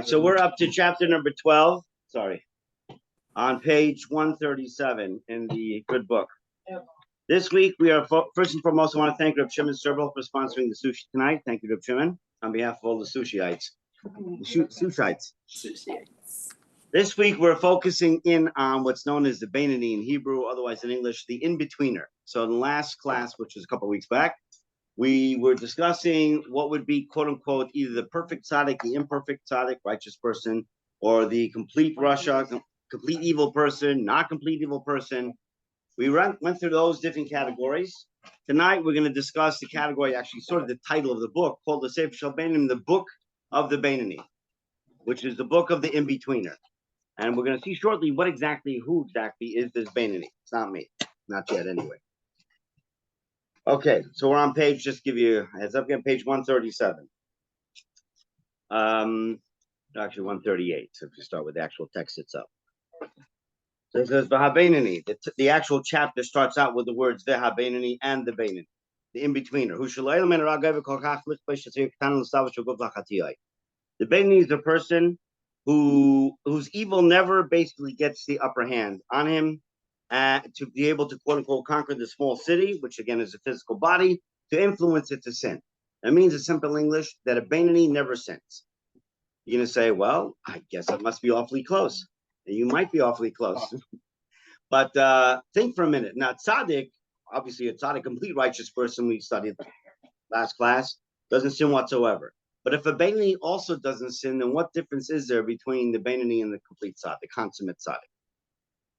right, so we're up to chapter number 12. Sorry. On page 137 in the good book. This week, we are first and foremost, I want to thank Reb Shimon Serbel for sponsoring the sushi tonight. Thank you, Reb Shimon, on behalf of all the sushiites. Sushiites. This week, we're focusing in on what's known as the Beinoni in Hebrew, otherwise in English, the Inbetweener. So in the last class, which was a couple of weeks back, we were discussing what would be, quote unquote, either the perfect tzaddik, the imperfect tzaddik, righteous person, or the complete Rasha, complete evil person, not complete evil person. We went through those different categories. Tonight, we're going to discuss the category, actually sort of the title of the book, called the Sefer Shel Beinoni, the Book of the Beinoni, which is the book of the In-Betweener. And we're going to see shortly who exactly is this Beinoni. It's not me. Not yet, anyway. Okay, so we're on page, just give you a heads up again, page 137. Actually 138, so if you start with the actual text itself. So it says, Beinoni. The actual chapter starts out with the words Beinoni and the Beinoni, the in-betweener. The Beinoni is a person whose evil never basically gets the upper hand on him, to be able to, quote unquote, conquer the small city, which again is a physical body, to influence it to sin. That means in simple English that a Beinoni never sins. You're going to say, well, I guess it must be awfully close. And you might be awfully close. But think for a minute. Now, tzaddik, obviously a tzaddik, complete righteous person, we studied last class, doesn't sin whatsoever. But if a Beinoni also doesn't sin, then what difference is there between the Beinoni and the complete tzaddik, consummate tzaddik?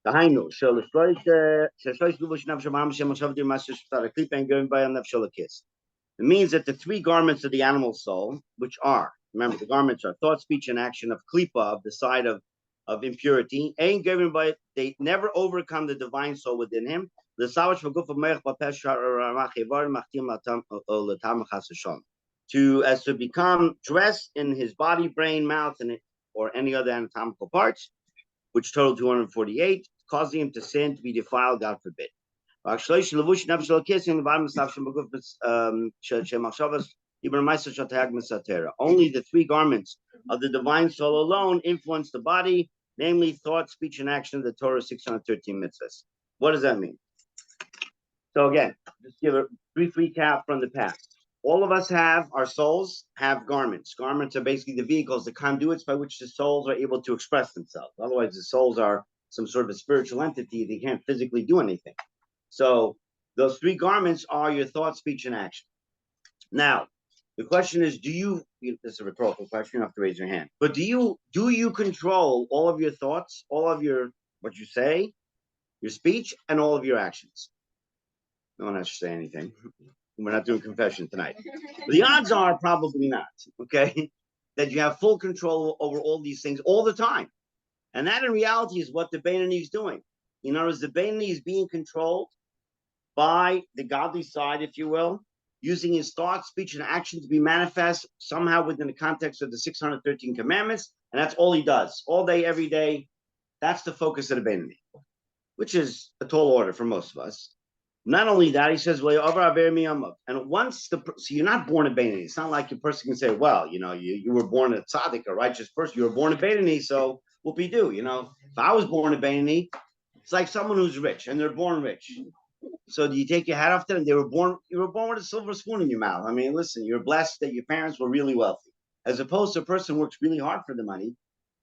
It means that the three garments of the animal soul, which are, remember, the garments are thought, speech, and action of klipa, of the side of impurity, ain't given by, they never overcome the divine soul within him. To become dressed in his body, brain, mouth, and or any other anatomical parts, which total 248, causing him to sin, to be defiled, God forbid. Only the three garments of the divine soul alone influence the body, namely thought, speech, and action of the Torah 613 mitzvahs. What does that mean? So again, just give a brief recap from the past. All of us our souls have garments. Garments are basically the vehicles, the conduits by which the souls are able to express themselves. Otherwise, the souls are some sort of a spiritual entity. They can't physically do anything. So those three garments are your thought, speech, and action. Now, the question is, this is a rhetorical question, you don't have to raise your hand, but do you control all of your thoughts, all of what you say, your speech, and all of your actions? No one has to say anything. We're not doing confession tonight. The odds are probably not, okay? That you have full control over all these things all the time. And that in reality is what the Beinoni is doing. In other words, the Beinoni is being controlled by the godly side, if you will, using his thought, speech, and action to be manifest somehow within the context of the 613 commandments. And that's all he does. All day, every day. That's the focus of the Beinoni, which is a tall order for most of us. Not only that, he says, and once so you're not born a Beinoni. It's not like a person can say, well, you were born a tzaddik, a righteous person. You were born a Beinoni, so whoopee-doo. If I was born a Beinoni, it's like someone who's rich, and they're born rich. So do you take your hat off to them? You were born with a silver spoon in your mouth. I mean, listen, you're blessed that your parents were really wealthy, as opposed to a person who works really hard for the money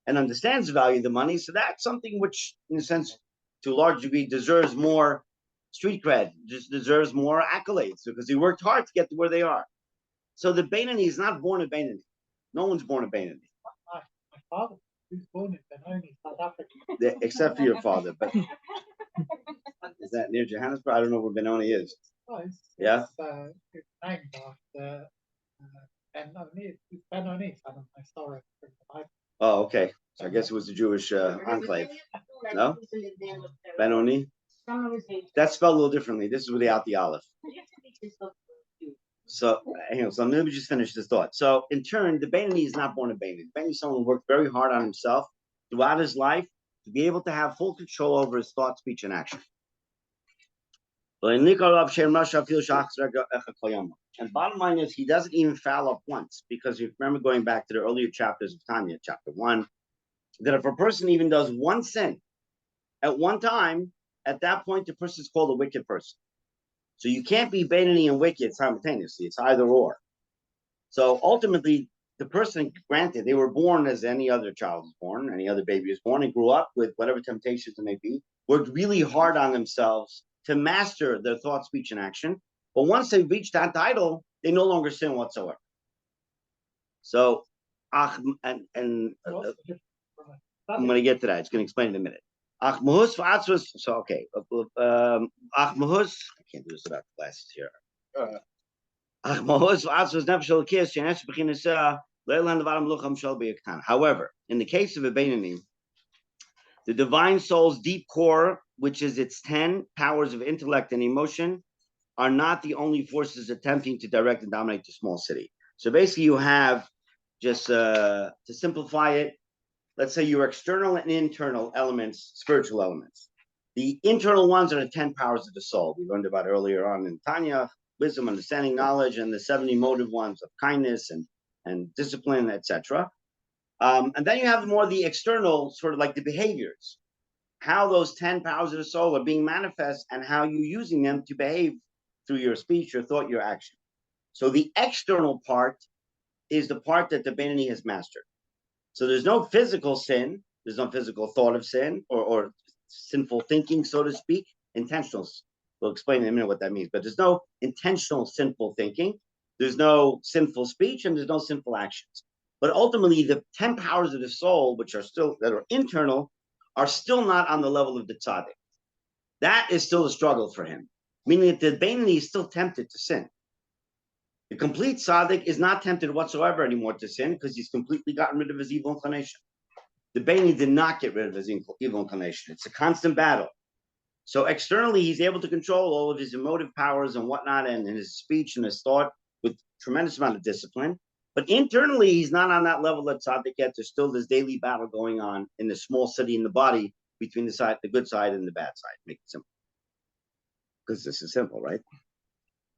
and understands the value of the money. So that's something which, in a sense, to a large degree, deserves more street cred, just deserves more accolades because he worked hard to get to where they are. So the Beinoni is not born a Beinoni. No one's born a Beinoni. My father was born in Beinoni, South Africa. Except for your father, but is that near Johannesburg? I don't know where Beinoni is. Oh, it's named after Beinoni. It's Beinoni, son of my sorrow. Oh, okay. So I guess it was a Jewish enclave. No? Beinoni? That's spelled a little differently. This is without the aleph. So, so let me just finish this thought. So, in turn, the Beinoni is not born a Beinoni. Beinoni is someone who worked very hard on himself throughout his life to be able to have full control over his thought, speech, and action. And bottom line is he doesn't even foul up once, because you remember going back to the earlier chapters of Tanya, chapter 1, that if a person even does one sin at one time, at that point the person is called a wicked person. So you can't be Beinoni and wicked simultaneously. It's either or. So ultimately, the person, granted, they were born as any other child is born, any other baby is born, and grew up with whatever temptations it may be, worked really hard on themselves to master their thought, speech, and action. But once they reach that title, they no longer sin whatsoever. So, I'm going to get to that. It's going to explain in a minute. So, okay. I can't do this without the glasses here. However, in the case of a Beinoni, the divine soul's deep core, which is its 10 powers of intellect and emotion, are not the only forces attempting to direct and dominate the small city. So basically you have, just to simplify it, let's say your external and internal elements, spiritual elements. The internal ones are the 10 powers of the soul. We learned about earlier on in Tanya, wisdom, understanding, knowledge, and the 70 motive ones of kindness and discipline, etc. And then you have more the external, sort of like the behaviors, how those 10 powers of the soul are being manifest and how you're using them to behave through your speech, your thought, your action. So the external part is the part that the Beinoni has mastered. So there's no physical sin, there's no physical thought of sin or sinful thinking, so to speak, intentional. We'll explain in a minute what that means, but there's no intentional sinful thinking, there's no sinful speech, and there's no sinful actions. But ultimately, the 10 powers of the soul, which are still, that are internal, are still not on the level of the tzaddik. That is still a struggle for him, meaning that the Beinoni is still tempted to sin. The complete tzaddik is not tempted whatsoever anymore to sin because he's completely gotten rid of his evil inclination. The Beinoni did not get rid of his evil inclination. It's a constant battle. So externally, he's able to control all of his emotive powers and whatnot, and his speech and his thought with tremendous amount of discipline. But internally, he's not on that level that tzaddik yet. There's still this daily battle going on in the small city in the body between the good side and the bad side. Make it simple. Because this is simple, right?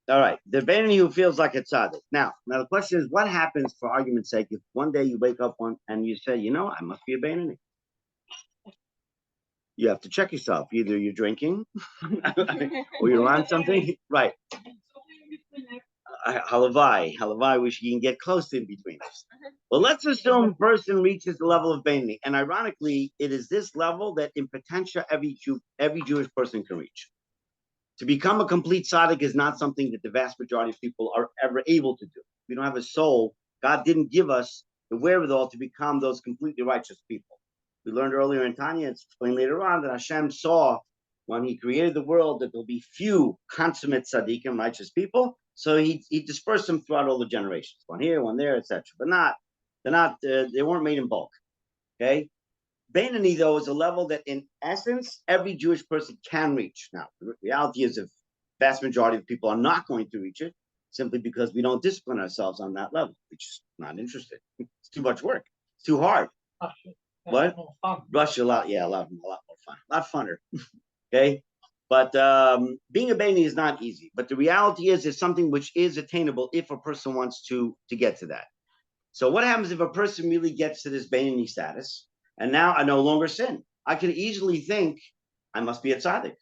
All right, the Beinoni who feels like a tzaddik. Now the question is, what happens, for argument's sake, if one day you wake up and you say, I must be a Beinoni? You have to check yourself. Either you're drinking or you're on something. Right. Halavai, we can get close to in between us. Well, let's assume a person reaches the level of Beinoni. And ironically, it is this level that in potential every Jewish person can reach. To become a complete tzaddik is not something that the vast majority of people are ever able to do. We don't have a soul. God didn't give us the wherewithal to become those completely righteous people. We learned earlier in Tanya, it's explained later on, that Hashem saw when he created the world that there'll be few consummate tzaddikim, righteous people. So he dispersed them throughout all the generations, one here, one there, etc. But they weren't made in bulk. Okay. Beinoni, though, is a level that, in essence, every Jewish person can reach. Now, the reality is, the vast majority of people are not going to reach it simply because we don't discipline ourselves on that level. We're just not interested. It's too much work. It's too hard. What? Rush a lot. Yeah, a lot more fun. A lot funner. Okay. But being a Beinoni is not easy. But the reality is, it's something which is attainable if a person wants to get to that. So what happens if a person really gets to this Beinoni status? And now I no longer sin. I could easily think I must be a tzaddik.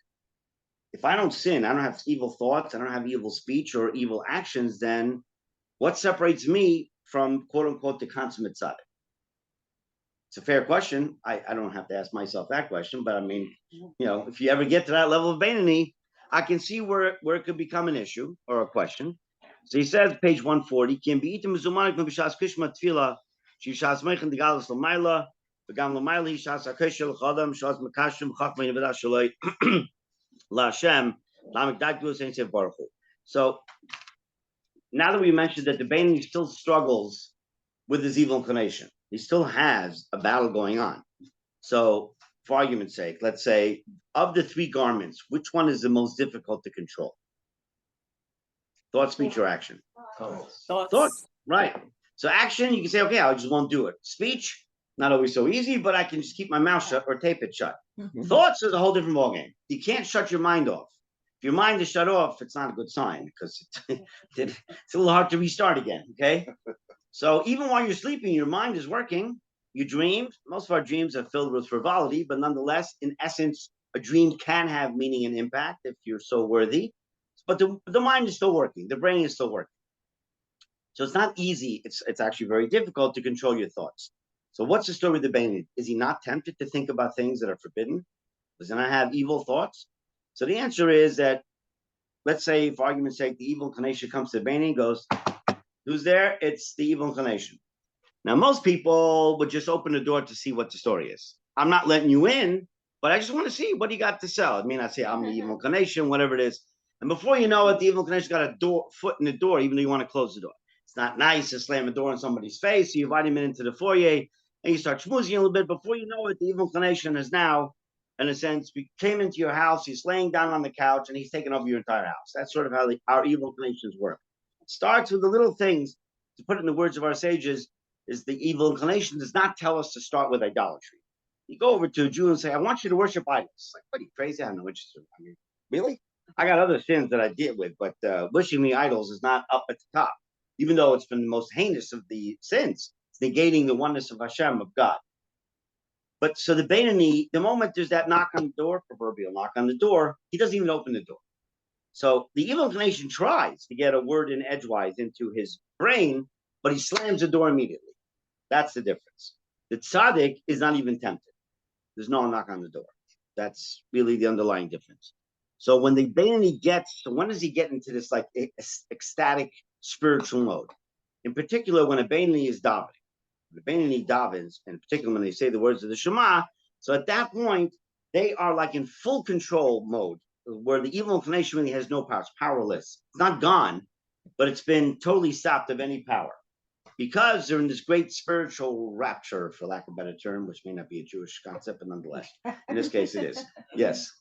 If I don't sin, I don't have evil thoughts, I don't have evil speech or evil actions, then what separates me from, quote unquote, the consummate tzaddik? It's a fair question. I don't have to ask myself that question, but I mean, if you ever get to that level of Beinoni, I can see where it could become an issue or a question. So he says, page 140, so now that we mentioned that the Beinoni still struggles with his evil inclination, he still has a battle going on. So for argument's sake, let's say, of the three garments, which one is the most difficult to control? Thought, speech, or action? Thought, right. So action, you can say, okay, I just won't do it. Speech, not always so easy, but I can just keep my mouth shut or tape it shut. Thoughts is a whole different ballgame. You can't shut your mind off. If your mind is shut off, it's not a good sign because it's a little hard to restart again. Okay. So even while you're sleeping, your mind is working. You dreamed. Most of our dreams are filled with frivolity, but nonetheless, in essence, a dream can have meaning and impact if you're so worthy. But the mind is still working. The brain is still working. So it's not easy. It's actually very difficult to control your thoughts. So what's the story with the Beinoni? Is he not tempted to think about things that are forbidden? Does he not have evil thoughts? So the answer is that, let's say, for argument's sake, the evil inclination comes to the Beinoni and goes, who's there? It's the evil inclination. Now, most people would just open the door to see what the story is. I'm not letting you in, but I just want to see what you got to sell. I mean, I say I'm the evil inclination, whatever it is. And before you know it, the evil inclination got a foot in the door, even though you want to close the door. It's not nice to slam a door in somebody's face. So you invite him into the foyer and you start schmoozing a little bit. Before you know it, the evil inclination is now, in a sense, came into your house. He's laying down on the couch and he's taking over your entire house. That's sort of how our evil inclinations work. It starts with the little things. To put it in the words of our sages, is the evil inclination does not tell us to start with idolatry. You go over to a Jew and say, I want you to worship idols. Like, what are you crazy? I have no interest in. I mean, really? I got other sins that I deal with, but worshiping me idols is not up at the top, even though it's been the most heinous of the sins. It's negating the oneness of Hashem, of God. But so the Beinoni, the moment there's that knock on the door, proverbial knock on the door, he doesn't even open the door. So the evil inclination tries to get a word in edgewise into his brain, but he slams the door immediately. That's the difference. The tzaddik is not even tempted. There's no knock on the door. That's really the underlying difference. So when the Beinoni when does he get into this like ecstatic spiritual mode? In particular, when a Beinoni is davening. The Beinoni davens, in particular when they say the words of the Shema, so at that point, they are like in full control mode, where the evil inclination really has no power. It's powerless. It's not gone, but it's been totally stopped of any power. Because they're in this great spiritual rapture, for lack of a better term, which may not be a Jewish concept, but nonetheless, in this case it is. Yes.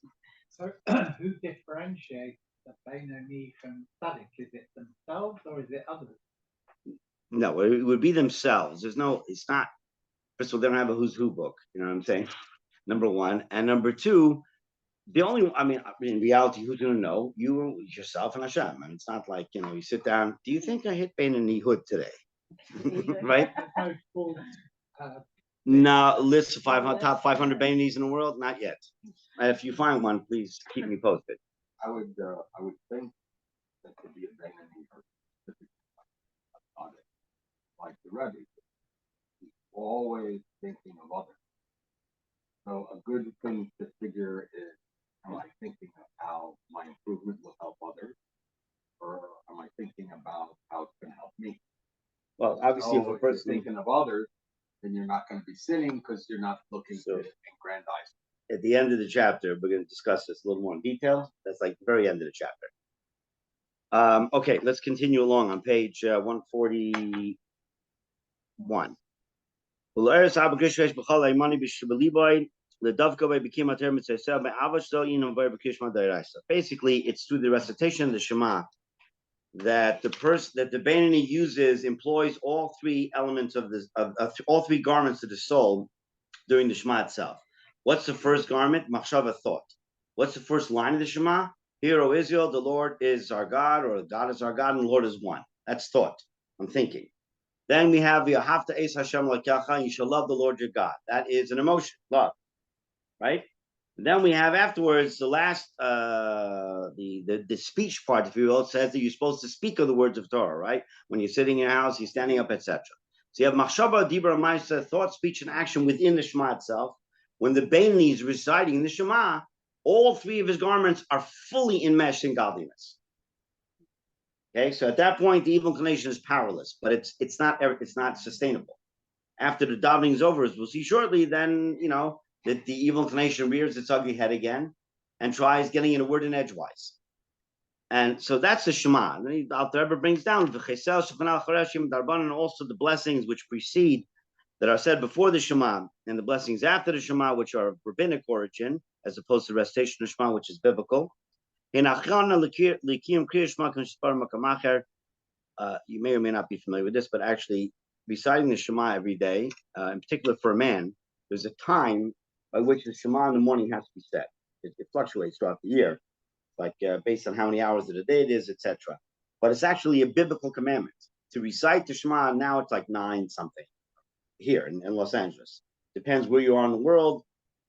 So who differentiates the Beinoni from Tzaddik? Is it themselves or is it others? No, it would be themselves. It's not, first of all, they don't have a who's who book, you know what I'm saying? Number one. And number two, in reality, who's going to know? You, yourself, and Hashem. I mean, it's not like, you sit down, do you think I hit Beinoni hood today? Right? No, list of top 500 Beinonis in the world? Not yet. If you find one, please keep me posted. I would think that could be a Beinoni or like the Rebbe. He's always thinking of others. So a good thing to figure is, am I thinking of how my improvement will help others? Or am I thinking about how it's going to help me? Well, obviously, if a person is thinking of others, then you're not going to be sinning because you're not looking to aggrandize. At the end of the chapter, we're going to discuss this a little more in detail. That's like the very end of the chapter. Okay, let's continue along on page 141. Basically, it's through the recitation of the Shema that the Beinoni employs all three elements of this, all three garments of the soul during the Shema itself. What's the first garment? Machshava, thought. What's the first line of the Shema? Hear, O Israel, the Lord is our God, or God is our God, and the Lord is one. That's thought. I'm thinking. Then we have Yahavta Es Hashem L'Kacha, you shall love the Lord your God. That is an emotion, love, right? And then we have afterwards the last, the speech part, if you will, says that you're supposed to speak of the words of Torah, right? When you're sitting in your house, you're standing up, etc. So you have Machshava, Dibra, Ma'aseh, thought, speech, and action within the Shema itself. When the Beinoni is reciting in the Shema, all three of his garments are fully enmeshed in godliness. Okay, so at that point, the evil inclination is powerless, but it's not sustainable. After the davening is over, as we'll see shortly, then that the evil inclination rears its ugly head again and tries getting in a word in edgewise. And so that's the Shema. And then Alter Rebbe brings down and also the blessings which precede, that are said before the Shema, and the blessings after the Shema, which are of rabbinic origin, as opposed to the recitation of Shema, which is biblical. You may or may not be familiar with this, but actually reciting the Shema every day, in particular for a man, there's a time by which the Shema in the morning has to be said. It fluctuates throughout the year. like based on how many hours of the day it is, etc. But it's actually a biblical commandment to recite the Shema. Now it's like 9 something here in Los Angeles. Depends where you are in the world.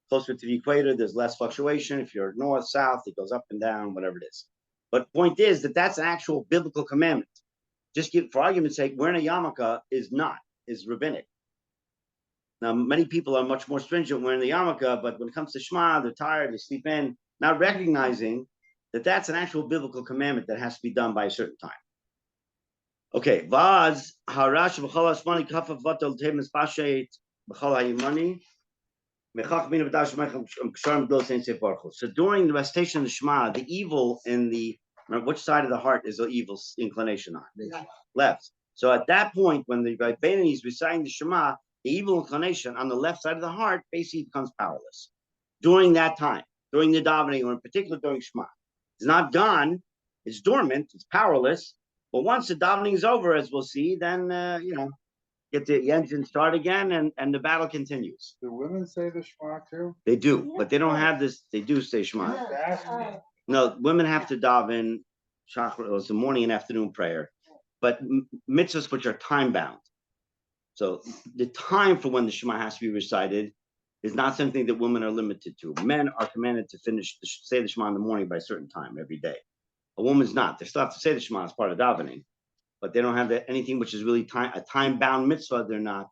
Closer to the equator, there's less fluctuation. If you're north, south, it goes up and down, whatever it is. But point is that that's an actual biblical commandment. Just for argument's sake, wearing a yarmulke is rabbinic. Now, many people are much more stringent wearing the yarmulke, but when it comes to Shema, they're tired, they sleep in, not recognizing that that's an actual biblical commandment that has to be done by a certain time. Okay, Vaz harash b'chol hashmani kafav vatal temes pashet b'chol hayimani mechach min v'dash mecham ksharim gdol sein sefarchu. So during the recitation of the Shema, the evil in the which side of the heart is the evil inclination on? Left. So at that point, when the Beinoni is reciting the Shema, the evil inclination on the left side of the heart basically becomes powerless. During that time, during the davening, or in particular during Shema, it's not gone. It's dormant. It's powerless. But once the davening is over, as we'll see, then get the engine start again, and the battle continues. Do women say the Shema too? They do, but they don't have this. They do say Shema. No, women have to daven Shachar. It's the morning and afternoon prayer, but mitzvahs which are time bound. So the time for when the Shema has to be recited is not something that women are limited to. Men are commanded to say the Shema in the morning by a certain time every day. A woman's not. They still have to say the Shema as part of davening, but they don't have anything which is really a time-bound mitzvah. They're not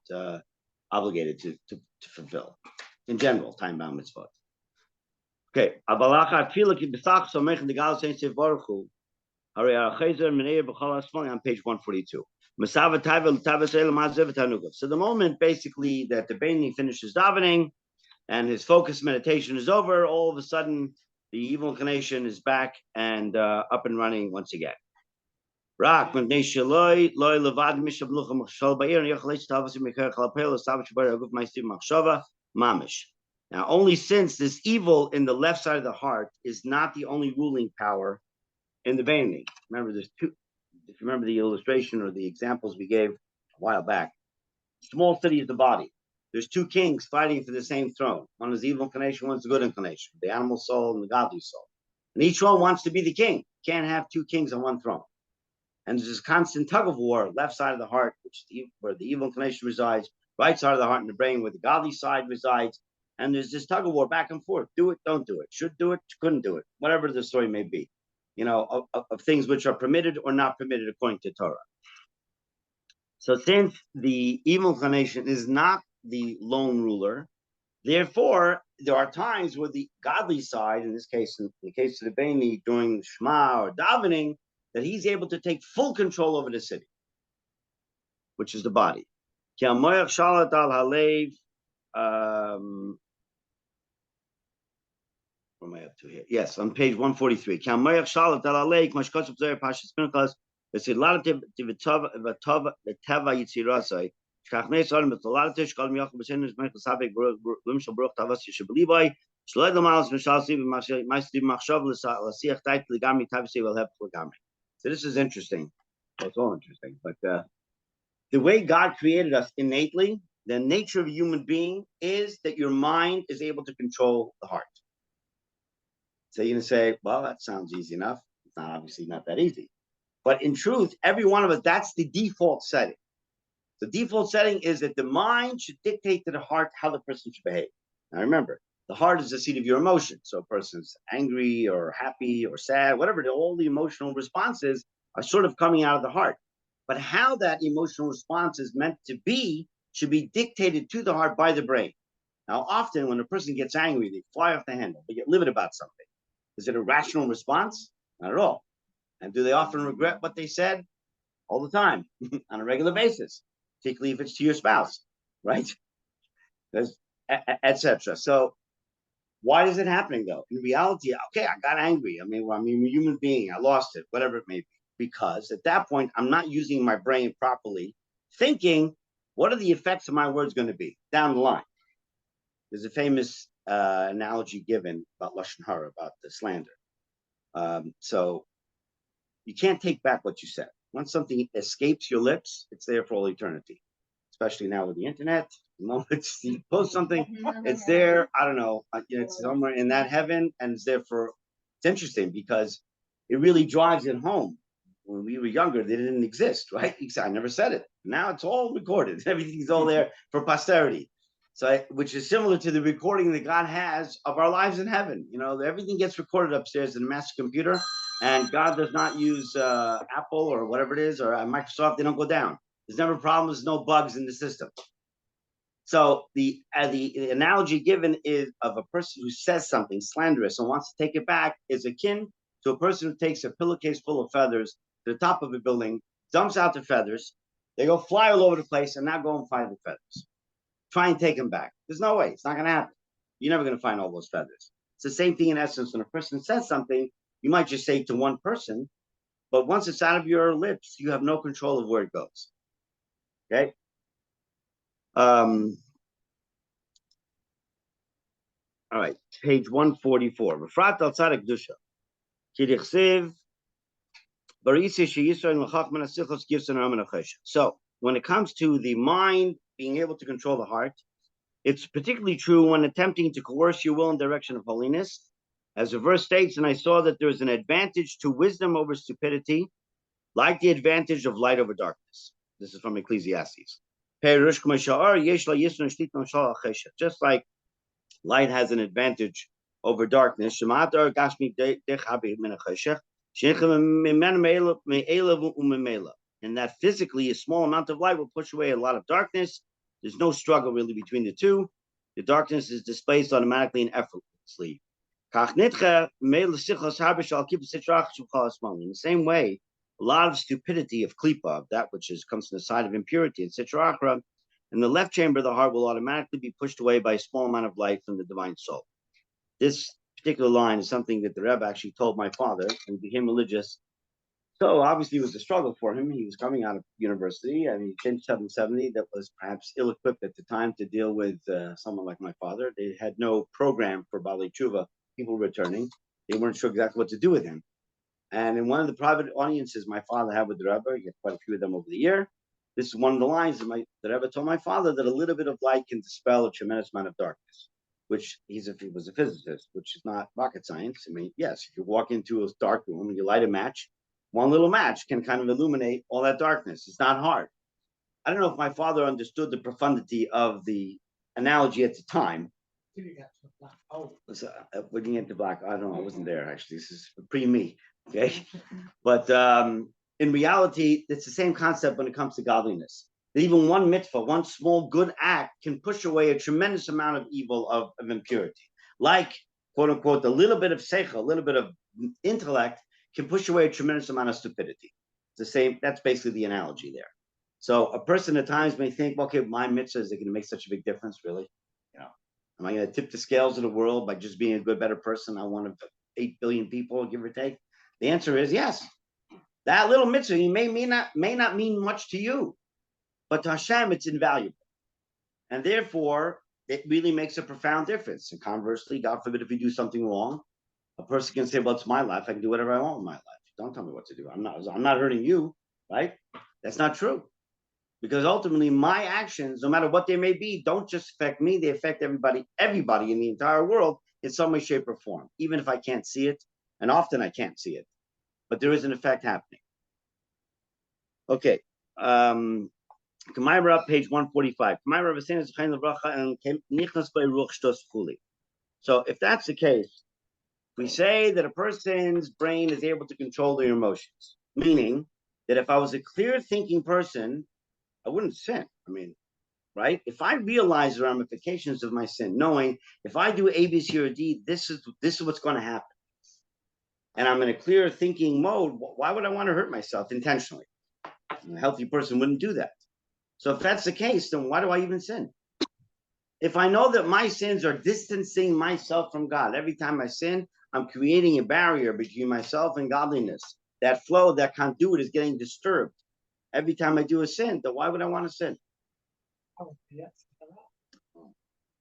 obligated to fulfill. In general, time-bound mitzvah. Okay. On page 142. So the moment basically that the Beinoni finishes davening and his focus meditation is over, all of a sudden the evil inclination is back and up and running once again. Now, only since this evil in the left side of the heart is not the only ruling power in the Beinoni. Remember, there's two. If you remember the illustration or the examples we gave a while back, small city is the body. There's 2 kings fighting for the same throne. One is the evil inclination, one's the good inclination, the animal soul and the godly soul. And each one wants to be the king. You can't have 2 kings on one throne. And there's this constant tug of war, left side of the heart, where the evil inclination resides, right side of the heart in the brain, where the godly side resides. And there's this tug of war back and forth. Do it, don't do it. Should do it, couldn't do it. Whatever the story may be. Of things which are permitted or not permitted according to Torah. So since the evil inclination is not the lone ruler, therefore, there are times where the godly side, in this case, in the case of the Beinoni, during Shema or davening, that he's able to take full control over the city, which is the body. What am I up to here? Yes, on page 143. So this is interesting. Well, it's all interesting, but the way God created us innately, the nature of a human being is that your mind is able to control the heart. So you're going to say, well, that sounds easy enough. It's not obviously not that easy. But in truth, every one of us, that's the default setting. The default setting is that the mind should dictate to the heart how the person should behave. Now remember, the heart is the seat of your emotions. So a person's angry or happy or sad, whatever, all the emotional responses are sort of coming out of the heart. But how that emotional response is meant to be should be dictated to the heart by the brain. Now, often when a person gets angry, they fly off the handle. They get livid about something. Is it a rational response? Not at all. And do they often regret what they said? All the time, on a regular basis, particularly if it's to your spouse, right? Etc. So why is it happening though? In reality, okay, I got angry. I'm a human being. I lost it, whatever it may be. Because at that point, I'm not using my brain properly, thinking, what are the effects of my words going to be down the line? There's a famous analogy given about Lashon Hara, about the slander. So you can't take back what you said. Once something escapes your lips, it's there for all eternity. Especially now with the internet, the moment you post something, it's there. I don't know, it's somewhere in that heaven, and it's there for It's interesting because it really drives it home. When we were younger, they didn't exist, right? I never said it. Now it's all recorded. Everything's all there for posterity. So, which is similar to the recording that God has of our lives in heaven. Everything gets recorded upstairs in a master computer, and God does not use Apple or whatever it is, or Microsoft. They don't go down. There's never problems, no bugs in the system. So the analogy given is of a person who says something slanderous and wants to take it back is akin to a person who takes a pillowcase full of feathers to the top of a building, dumps out the feathers, they go fly all over the place, and now go and find the feathers. Try and take them back. There's no way. It's not going to happen. You're never going to find all those feathers. It's the same thing in essence. When a person says something, you might just say it to one person, but once it's out of your lips, you have no control of where it goes. Okay? All right, page 144. Refrat al tzaddik dusha. So when it comes to the mind being able to control the heart, it's particularly true when attempting to coerce your will in direction of holiness. As the verse states, and I saw that there is an advantage to wisdom over stupidity, like the advantage of light over darkness. This is from Ecclesiastes. Just like light has an advantage over darkness, and that physically a small amount of light will push away a lot of darkness. There's no struggle really between the two. The darkness is displaced automatically and effortlessly. In the same way, a lot of stupidity of klipa, that which comes from the side of impurity and sitra achra, in the left chamber of the heart will automatically be pushed away by a small amount of light from the divine soul. This particular line is something that the Rebbe actually told my father and became religious. So obviously it was a struggle for him. He was coming out of university and he came to 770 that was perhaps ill-equipped at the time to deal with someone like my father. They had no program for Bali Tshuva, people returning. They weren't sure exactly what to do with him. And in one of the private audiences my father had with the Rebbe, he had quite a few of them over the year, this is one of the lines that the Rebbe told my father, that a little bit of light can dispel a tremendous amount of darkness, which he was a physicist, which is not rocket science. I mean, yes, if you walk into a dark room and you light a match, one little match can kind of illuminate all that darkness. It's not hard. I don't know if my father understood the profundity of the analogy at the time. Till you get to the black hole. When you get to black, I don't know, I wasn't there actually. This is pre-me, okay? But in reality, it's the same concept when it comes to godliness. That even one mitzvah, one small good act can push away a tremendous amount of evil, of impurity. Like, quote unquote, a little bit of seichel, a little bit of intellect can push away a tremendous amount of stupidity. It's the same, that's basically the analogy there. So a person at times may think, okay, my mitzvah, is it going to make such a big difference, really? Am I going to tip the scales of the world by just being a good, better person? I'm one of 8 billion people, give or take. The answer is yes. That little mitzvah may not mean much to you, but to Hashem, it's invaluable. And therefore, it really makes a profound difference. And conversely, God forbid, if you do something wrong, a person can say, well, it's my life. I can do whatever I want with my life. Don't tell me what to do. I'm not hurting you, right? That's not true. Because ultimately, my actions, no matter what they may be, don't just affect me. They affect everybody in the entire world in some way, shape, or form, even if I can't see it. And often I can't see it. But there is an effect happening. Okay. Kamaira, page 145. So if that's the case, we say that a person's brain is able to control their emotions, meaning that if I was a clear thinking person, I wouldn't sin. I mean, right? If I realize the ramifications of my sin, knowing if I do A, B, C, or D, this is what's going to happen. And I'm in a clear thinking mode, why would I want to hurt myself intentionally? A healthy person wouldn't do that. So if that's the case, then why do I even sin? If I know that my sins are distancing myself from God, every time I sin, I'm creating a barrier between myself and godliness. That flow, that conduit is getting disturbed. Every time I do a sin, then why would I want to sin? Oh, yes.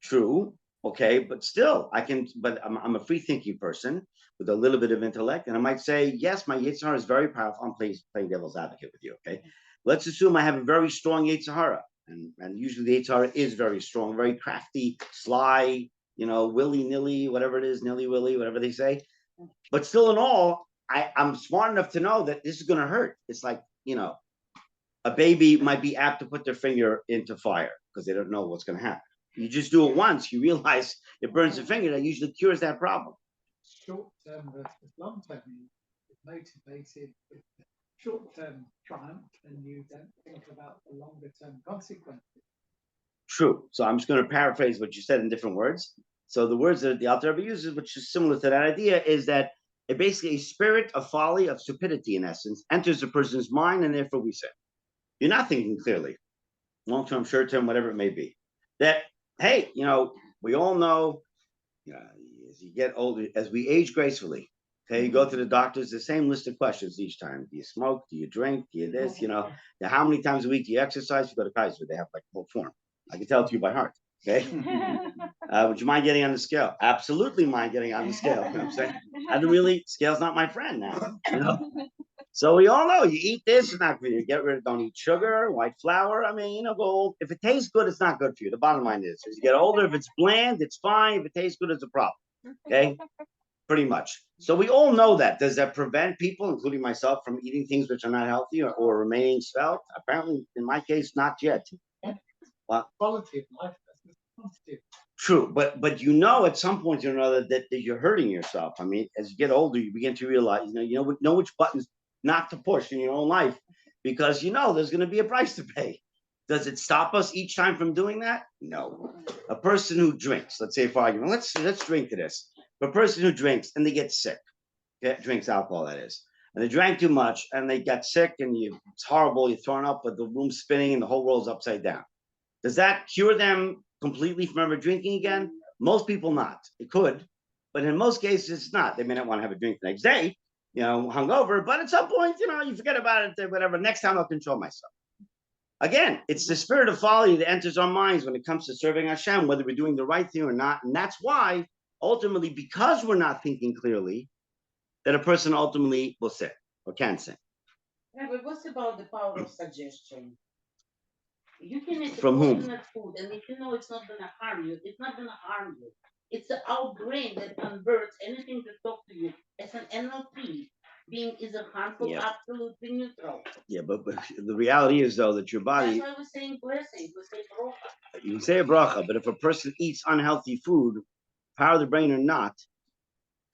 True, okay, but still, I'm a free-thinking person with a little bit of intellect, and I might say, yes, my Yetzer Hara is very powerful. I'm playing devil's advocate with you, okay? Let's assume I have a very strong Yetzer Hara, and usually the Yetzer Hara is very strong, very crafty, sly, willy-nilly, whatever it is, nilly-willy, whatever they say. But still in all, I'm smart enough to know that this is going to hurt. It's like, a baby might be apt to put their finger into fire because they don't know what's going to happen. You just do it once, you realize it burns the finger. That usually cures that problem. Short term versus long term is motivated with the short term triumph, and you don't think about the longer term consequences. True. So I'm just going to paraphrase what you said in different words. So the words that the Alter Rebbe uses, which is similar to that idea, is that basically a spirit of folly, of stupidity, in essence, enters a person's mind, and therefore we say, you're not thinking clearly, long term, short term, whatever it may be. That, hey, we all know, as you get older, as we age gracefully, okay, you go to the doctors, the same list of questions each time. Do you smoke? Do you drink? Do you this? How many times a week do you exercise? You go to Kaiser, they have like a whole form. I can tell it to you by heart. Okay. Would you mind getting on the scale? Absolutely mind getting on the scale. You know what I'm saying? I don't really, scale's not my friend now. So we all know you eat this, it's not good. You get rid of, don't eat sugar, white flour. I mean, go, if it tastes good, it's not good for you. The bottom line is, as you get older, if it's bland, it's fine. If it tastes good, it's a problem. Okay. Pretty much. So we all know that. Does that prevent people, including myself, from eating things which are not healthy or remaining svelte? Apparently, in my case, not yet. Well, Quality of life versus quantity. True, but at some point or another that you're hurting yourself. I mean, as you get older, you begin to realize, you know which buttons not to push in your own life, because there's going to be a price to pay. Does it stop us each time from doing that? No. A person who drinks, let's say for argument, let's drink to this. A person who drinks and they get sick, drinks alcohol, that is, and they drank too much and they got sick and it's horrible. You're throwing up, but the room's spinning and the whole world's upside down. Does that cure them completely from ever drinking again? Most people not. It could, but in most cases it's not. They may not want to have a drink the next day, hungover, but at some point, you forget about it, whatever. Next time I'll control myself. Again, it's the spirit of folly that enters our minds when it comes to serving Hashem, whether we're doing the right thing or not. And that's why, ultimately, because we're not thinking clearly, that a person ultimately will sin or can sin. Yeah, but what's about the power of suggestion? You can eat From whom? coconut food, and if you know it's not gonna harm you, it's not gonna harm you. It's our brain that converts anything to talk to you as an NLP. Being is a harmful, Yep. absolutely neutral. Yeah, but the reality is, though, that your body, That's why we're saying blessing, we say bracha. you can say a bracha, but if a person eats unhealthy food, power of the brain or not,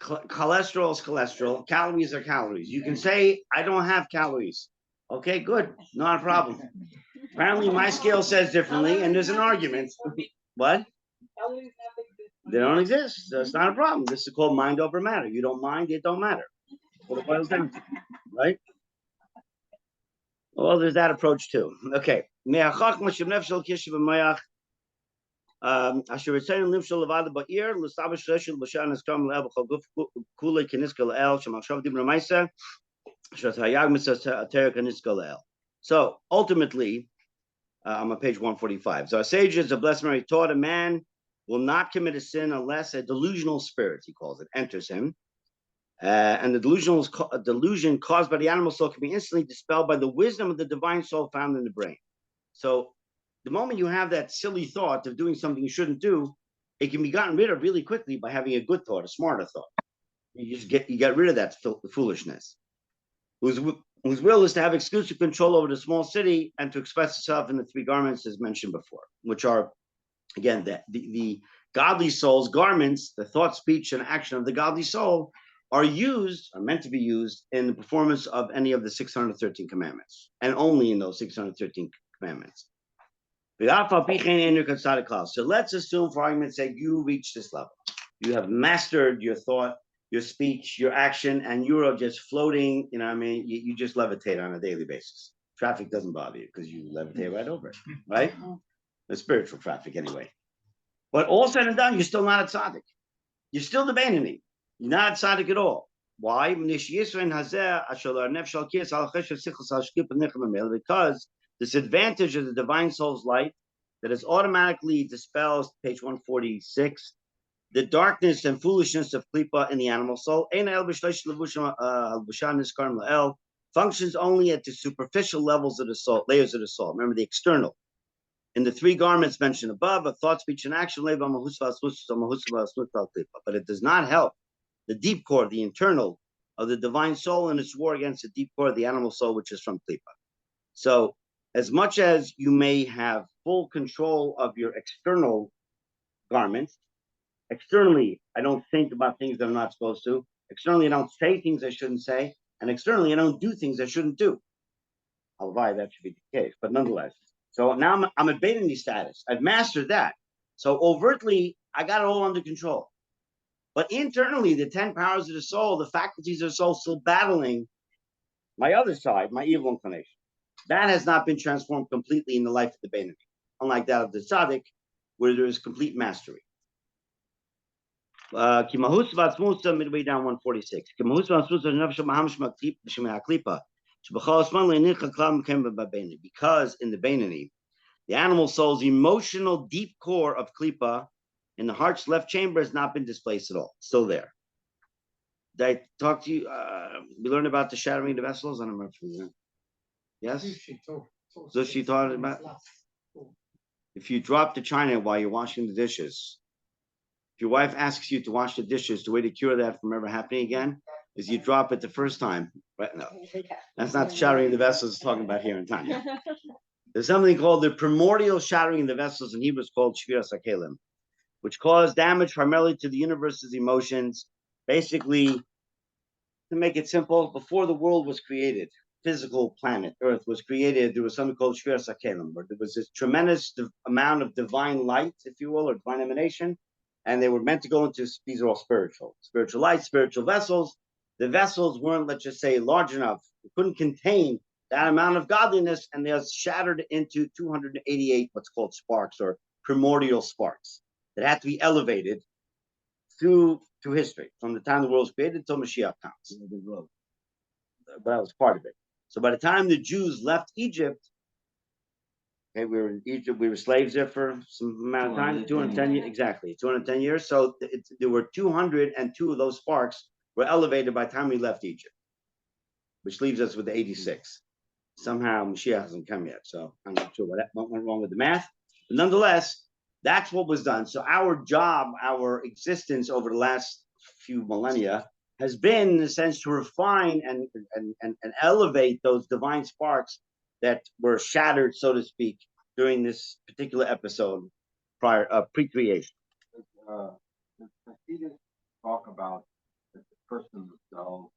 cholesterol is cholesterol, calories are calories. You can say, I don't have calories. Okay, good, not a problem. Apparently my scale says differently, and there's an argument. What? They don't exist. So it's not a problem. This is called mind over matter. You don't mind, it don't matter. What it boils down to, right? Well, there's that approach too. Okay. So ultimately, I'm on page 145. So our sages of Blessed Mary taught a man will not commit a sin unless a delusional spirit, he calls it, enters him. And the delusion caused by the animal soul can be instantly dispelled by the wisdom of the divine soul found in the brain. So the moment you have that silly thought of doing something you shouldn't do, it can be gotten rid of really quickly by having a good thought, a smarter thought. You get rid of that foolishness. Whose will is to have exclusive control over the small city and to express itself in the three garments as mentioned before, which are, again, the godly soul's garments, the thought, speech, and action of the godly soul are meant to be used in the performance of any of the 613 commandments, and only in those 613 commandments. So let's assume, for argument's sake, you reach this level. You have mastered your thought, your speech, your action, and you're just floating, you just levitate on a daily basis. Traffic doesn't bother you because you levitate right over it, right? The spiritual traffic anyway. But all said and done, you're still not a tzaddik. You're still the Beinoni. You're not a tzaddik at all. Why? Because this advantage of the divine soul's light that is automatically dispels, page 146, the darkness and foolishness of klipa in the animal soul, functions only at the superficial levels of the soul, layers of the soul. Remember the external. In the three garments mentioned above, of thought, speech, and action, but it does not help the deep core, the internal of the divine soul, and its war against the deep core of the animal soul, which is from Klipa. So as much as you may have full control of your external garments, externally, I don't think about things that I'm not supposed to. Externally, I don't say things I shouldn't say. And externally, I don't do things I shouldn't do. Albeit that should be the case, but nonetheless. So now I'm at Beinoni status. I've mastered that. So overtly, I got it all under control. But internally, the 10 powers of the soul, the faculties of the soul, still battling my other side, my evil inclination. That has not been transformed completely in the life of the Beinoni, unlike that of the tzaddik, where there is complete mastery. Kimahus Vatsmusa, midway down 146. Kimahus Vatsmusa, because in the Beinoni, the animal soul's emotional deep core of Klipa in the heart's left chamber has not been displaced at all. It's still there. Did I talk to you? We learned about the shattering of the vessels. I don't remember. Yes? So she taught about if you drop the china while you're washing the dishes, if your wife asks you to wash the dishes, the way to cure that from ever happening again is you drop it the first time. Right? No, that's not the shattering of the vessels talking about here in Tanya. There's something called the primordial shattering of the vessels, in Hebrew it's called Shviras HaKelim, which caused damage primarily to the universe's emotions. Basically, to make it simple, before the world was created, physical planet, Earth was created, there was something called Shviras HaKelim, where there was this tremendous amount of divine light, if you will, or divine emanation, and they were meant to go into, these are all spiritual light, spiritual vessels. The vessels weren't, let's just say, large enough. It couldn't contain that amount of godliness, and they're shattered into 288 what's called sparks, or primordial sparks, that had to be elevated through history, from the time the world was created until Mashiach comes. But that was part of it. So by the time the Jews left Egypt, okay, we were in Egypt, we were slaves there for some amount of time, 210 years, exactly, 210 years. So there were 202 of those sparks were elevated by the time we left Egypt, which leaves us with the 86. Somehow Mashiach hasn't come yet, so I'm not sure what went wrong with the math. But nonetheless, that's what was done. So our job, our existence over the last few millennia has been, in a sense, to refine and elevate those divine sparks that were shattered, so to speak, during this particular episode pre-creation. The Hasidics talk about that the person themselves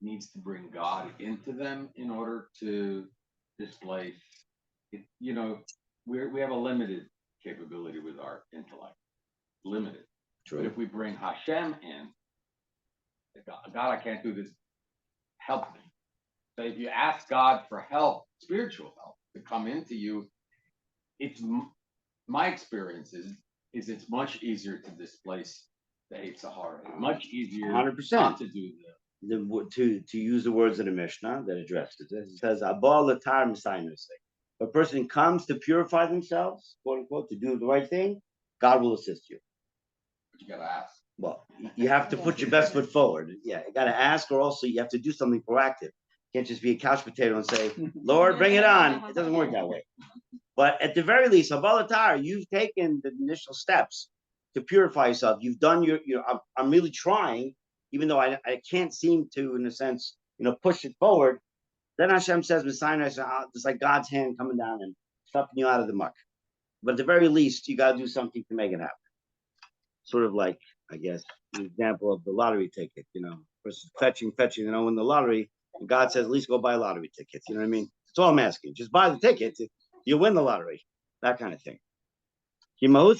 needs to bring God into them in order to displace it. You know, we have a limited capability with our intellect, limited. True. But if we bring Hashem in, God, I can't do this, help me. So if you ask God for help, spiritual help, to come into you, it's my experience is it's much easier to displace the hate Sahara. Much easier 100%. not to do To use the words of the Mishnah that addresses it. It says, if a person comes to purify themselves, quote unquote, to do the right thing, God will assist you. But you gotta ask. Well, you have to put your best foot forward. Yeah, you got to ask, or also you have to do something proactive. You can't just be a couch potato and say, Lord, bring it on. It doesn't work that way. But at the very least, Abalatar, you've taken the initial steps to purify yourself. You've done I'm really trying, even though I can't seem to, in a sense, push it forward. Then Hashem says, Messiah, it's like God's hand coming down and sucking you out of the muck. But at the very least, you got to do something to make it happen. Sort of like, I guess, the example of the lottery ticket, versus fetching, win the lottery. And God says, at least go buy lottery tickets. You know what I mean? That's all I'm asking. Just buy the ticket. You win the lottery. That kind of thing. So it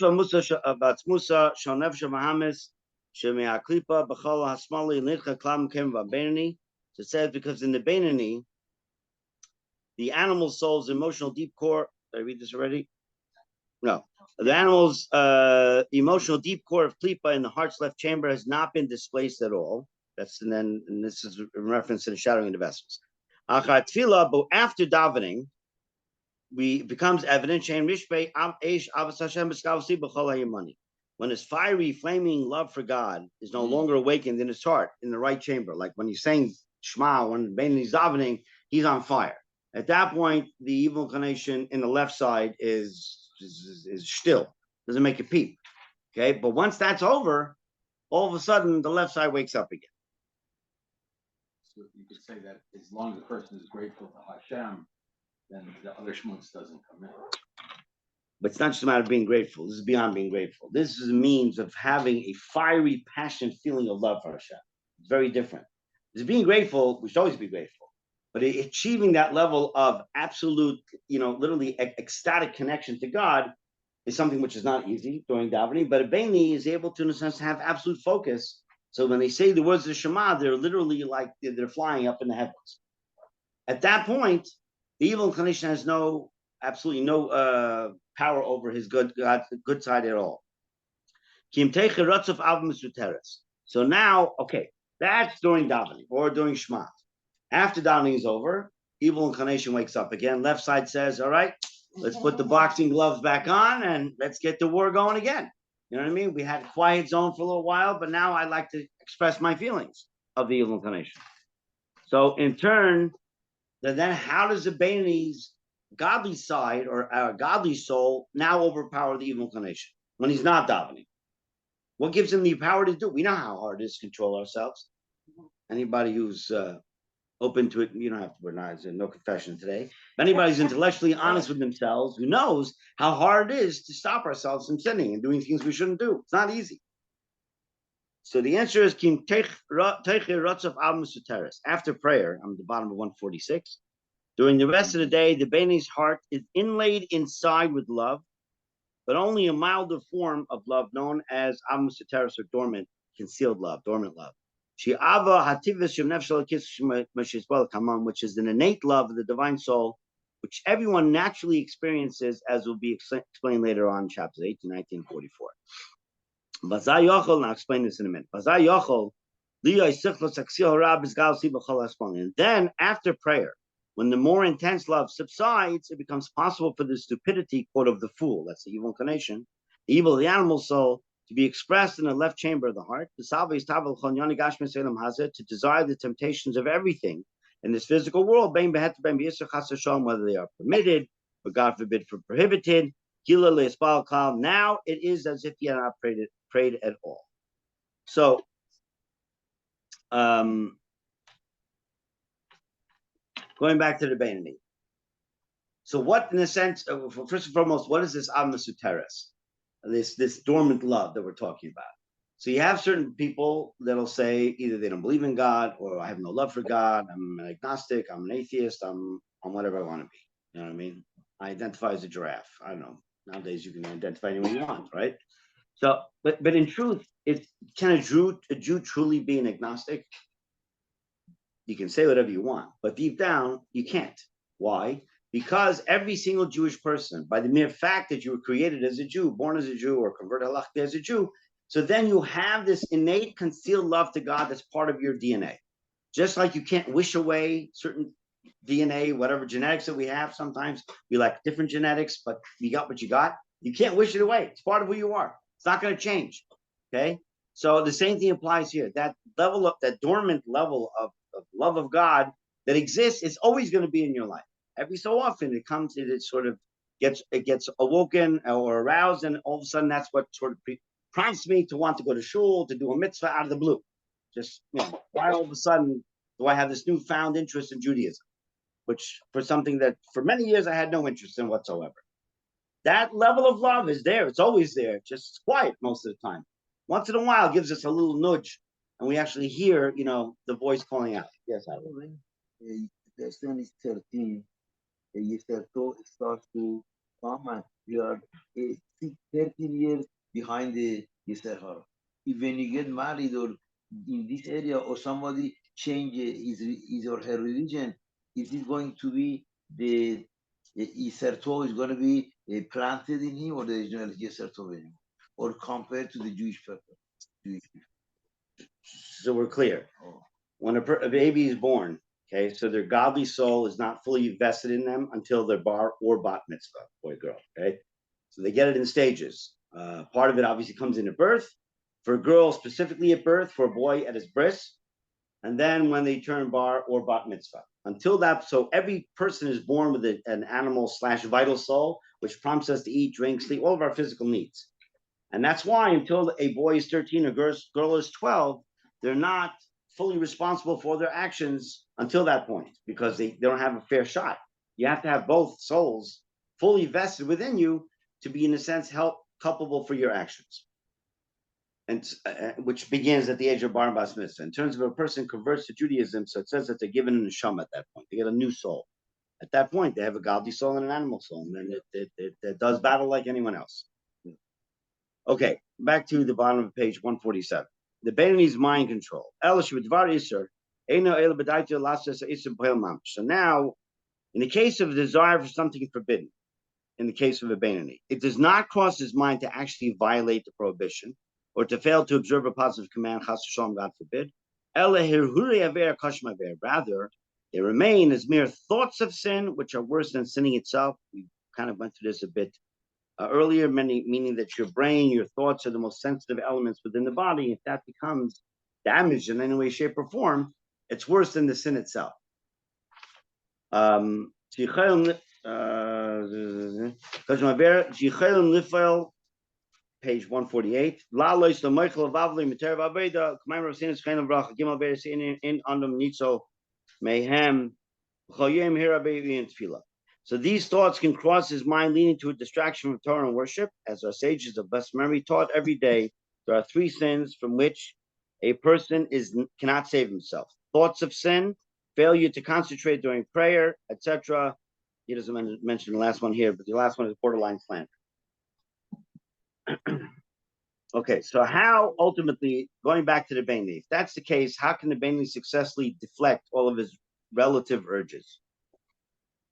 says, because in the Beinoni, the animal soul's emotional deep core, did I read this already? No. The animal's emotional deep core of Klipa in the heart's left chamber has not been displaced at all. And this is a reference to the shattering of the vessels. But after davening, it becomes evident when his fiery, flaming love for God is no longer awakened in his heart, in the right chamber. Like when he's saying Shema, when Beinoni's davening, he's on fire. At that point, the evil inclination in the left side is still, doesn't make a peep. Okay, but once that's over, all of a sudden the left side wakes up again. So you could say that as long as the person is grateful to Hashem, then the other schmutz doesn't come in. But it's not just a matter of being grateful. This is beyond being grateful. This is a means of having a fiery, passionate feeling of love for Hashem. It's very different. Because being grateful, we should always be grateful. But achieving that level of absolute, literally ecstatic connection to God is something which is not easy during davening. But a Beinoni is able to, in a sense, have absolute focus. So when they say the words of the Shema, they're literally like they're flying up in the heavens. At that point, the evil inclination has absolutely no power over his good side at all. So now, okay, that's during davening or during Shema. After davening is over, evil inclination wakes up again. Left side says, all right, let's put the boxing gloves back on and let's get the war going again. You know what I mean? We had a quiet zone for a little while, but now I like to express my feelings of the evil inclination. So in turn, then how does the Beinoni's godly side or godly soul now overpower the evil inclination when he's not davening? What gives him the power to do? We know how hard it is to control ourselves. Anybody who's open to it, you don't have to wear knives and no confession today. If anybody's intellectually honest with themselves, who knows how hard it is to stop ourselves from sinning and doing things we shouldn't do. It's not easy. So the answer is after prayer, I'm at the bottom of 146. During the rest of the day, the Beinoni's heart is inlaid inside with love, but only a milder form of love known as Amusateris or dormant, concealed love, dormant love. Which is an innate love of the divine soul, which everyone naturally experiences, as will be explained later on in chapters 18, 19, 44. I'll explain this in a minute. And then after prayer, when the more intense love subsides, it becomes possible for the stupidity, quote, of the fool, that's the evil inclination, the evil of the animal soul, to be expressed in the left chamber of the heart, to desire the temptations of everything in this physical world, whether they are permitted, or God forbid, for prohibited. Now it is as if he had not prayed at all. So, going back to the Beinoni. So what, in a sense, first and foremost, what is this Amasuteres? This dormant love that we're talking about. So you have certain people that'll say either they don't believe in God or I have no love for God. I'm an agnostic. I'm an atheist. I'm whatever I want to be. You know what I mean? I identify as a giraffe. I don't know. Nowadays you can identify anyone you want, right? So, but in truth, can a Jew truly be an agnostic? You can say whatever you want, but deep down you can't. Why? Because every single Jewish person, by the mere fact that you were created as a Jew, born as a Jew, or converted halachically as a Jew, so then you have this innate concealed love to God that's part of your DNA. Just like you can't wish away certain DNA, whatever genetics that we have, sometimes we like different genetics, but you got what you got. You can't wish it away. It's part of who you are. It's not going to change. Okay? So the same thing applies here. That level of that dormant level of love of God that exists is always going to be in your life. Every so often it comes, it sort of gets awoken or aroused, and all of a sudden that's what sort of prompts me to want to go to shul, to do a mitzvah out of the blue. Just, why all of a sudden do I have this newfound interest in Judaism, which for something that for many years I had no interest in whatsoever. That level of love is there. It's always there. Just quiet most of the time. Once in a while, it gives us a little nudge, and we actually hear, the voice calling out. Yes, I will. Verse 13, Yisrael starts to come, and we are 13 years behind the Yisrael. If when you get married or in this area, or somebody change his or her religion, is it going to be the Yisrael is going to be planted in him, or there is no Yisrael in him, or compared to the Jewish people? So we're clear. When a baby is born, okay, so their godly soul is not fully vested in them until they're bar or bat mitzvah, boy, girl, okay? So they get it in stages. Part of it obviously comes in at birth, for a girl specifically at birth, for a boy at his bris, and then when they turn bar or bat mitzvah. Until that, so every person is born with an animal / vital soul, which prompts us to eat, drink, sleep, all of our physical needs. And that's why until a boy is 13 or girl is 12, they're not fully responsible for their actions until that point, because they don't have a fair shot. You have to have both souls fully vested within you to be, in a sense, culpable for your actions. And which begins at the age of Bar Bas Mitzvah. In terms of a person converts to Judaism, so it says that they're given an neshama at that point. They get a new soul. At that point, they have a godly soul and an animal soul, and then it does battle like anyone else. Okay, back to the bottom of page 147. The Beinoni's mind control. So now, in the case of a desire for something forbidden, in the case of a Beinoni, it does not cross his mind to actually violate the prohibition or to fail to observe a positive command, chas v'shalom, God forbid. Rather, they remain as mere thoughts of sin, which are worse than sinning itself. We kind of went through this a bit earlier, meaning that your brain, your thoughts are the most sensitive elements within the body. If that becomes damaged in any way, shape, or form, it's worse than the sin itself. Page 148. So these thoughts can cross his mind, leading to a distraction from Torah and worship. As our sages of blessed memory taught every day, there are three sins from which a person cannot save himself: thoughts of sin, failure to concentrate during prayer, etc. He doesn't mention the last one here, but the last one is borderline slander. Okay, so how ultimately, going back to the Beinoni, if that's the case, how can the Beinoni successfully deflect all of his relative urges?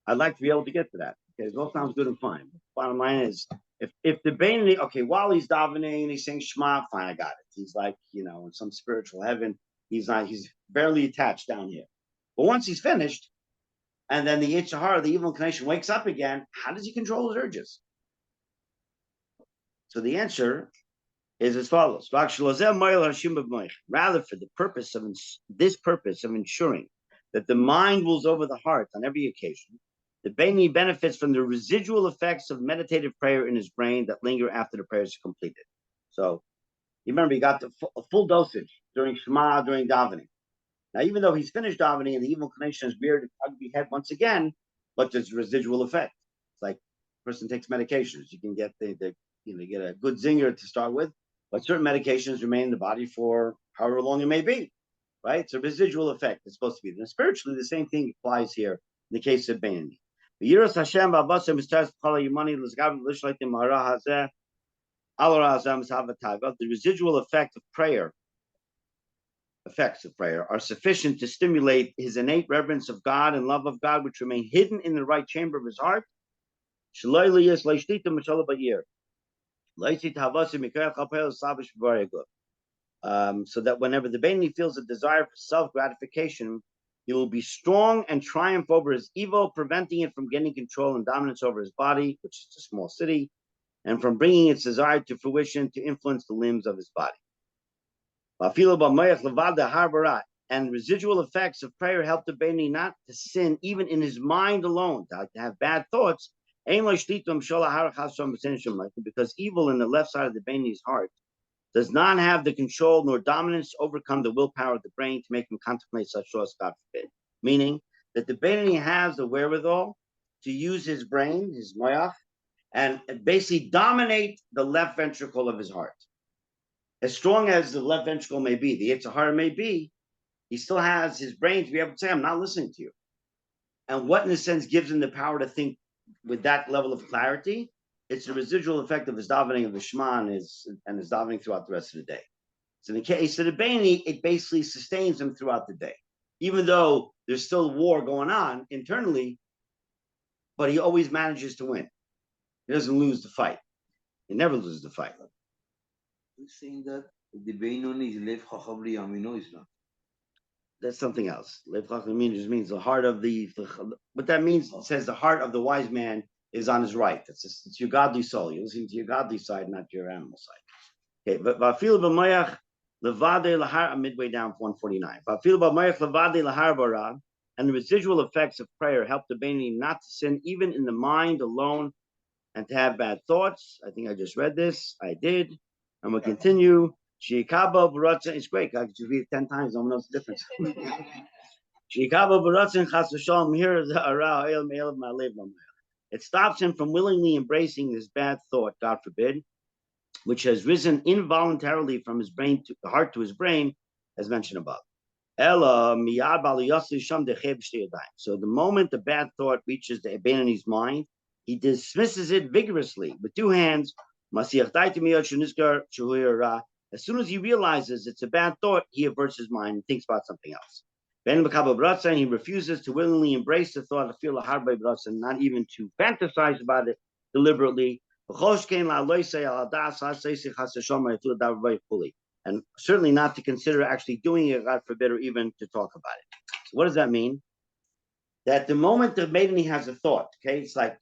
I'd like to be able to get to that. Okay, it all sounds good and fine. Bottom line is, if the Beinoni, okay, while he's davening, he's saying Shema, fine, I got it. He's like, in some spiritual heaven. He's barely attached down here. But once he's finished, and then the Yetzer Hara, the evil inclination, wakes up again, how does he control his urges? So the answer is as follows. Rather, for the purpose of ensuring that the mind rules over the heart on every occasion, the Beinoni benefits from the residual effects of meditative prayer in his brain that linger after the prayers are completed. So, you remember, he got a full dosage during Shema, during davening. Now, even though he's finished davening and the evil inclination has reared its ugly head once again, but there's residual effect. It's like a person takes medications. You can get get a good zinger to start with, but certain medications remain in the body for however long it may be, right? It's a residual effect. It's supposed to be. And spiritually, the same thing applies here in the case of Beinoni. The residual effects of prayer are sufficient to stimulate his innate reverence of God and love of God, which remain hidden in the right chamber of his heart. So that whenever the Beinoni feels a desire for self-gratification, he will be strong and triumph over his evil, preventing it from gaining control and dominance over his body, which is a small city, and from bringing its desire to fruition to influence the limbs of his body. And residual effects of prayer help the Beinoni not to sin even in his mind alone, to have bad thoughts, because evil in the left side of the Beinoni's heart does not have the control nor dominance to overcome the willpower of the brain to make him contemplate such thoughts, God forbid. Meaning that the Beinoni has the wherewithal to use his brain, his moyach, and basically dominate the left ventricle of his heart. As strong as the left ventricle may be, the Yetzer Hara may be, he still has his brain to be able to say, I'm not listening to you. And what, in a sense, gives him the power to think with that level of clarity? It's the residual effect of his davening of the Shema and his davening throughout the rest of the day. So in the case of the Beinoni, it basically sustains him throughout the day. Even though there's still war going on internally, but he always manages to win. He doesn't lose the fight. He never loses the fight. You're saying that the Beinoni is Lev Chacham Yamino is not. That's something else. Lev Chacham just means the heart of what that means, it says the heart of the wise man is on his right. It's your godly soul. You're listening to your godly side, not your animal side. Okay, but Vafil b'mayach levade lahar, midway down 149. Vafil b'mayach levade lahar bara, and the residual effects of prayer help the Beinoni not to sin even in the mind alone, and to have bad thoughts. I think I just read this. I did. I'm gonna continue. Shikaba Baratza is great. I could just read it 10 times, no one knows the difference. Shikaba Baratza Chas v'shalom, here is the ara el me'el of my live. It stops him from willingly embracing this bad thought, God forbid, which has risen involuntarily from his brain to the heart to his brain, as mentioned above. So the moment the bad thought reaches the Beinoni's mind, he dismisses it vigorously with two hands. As soon as he realizes it's a bad thought, he averts his mind and thinks about something else. And he refuses to willingly embrace the thought of feel and not even to fantasize about it deliberately. And certainly not to consider actually doing it, God forbid, or even to talk about it. So what does that mean? That the moment the Beinoni has a thought, okay, it's like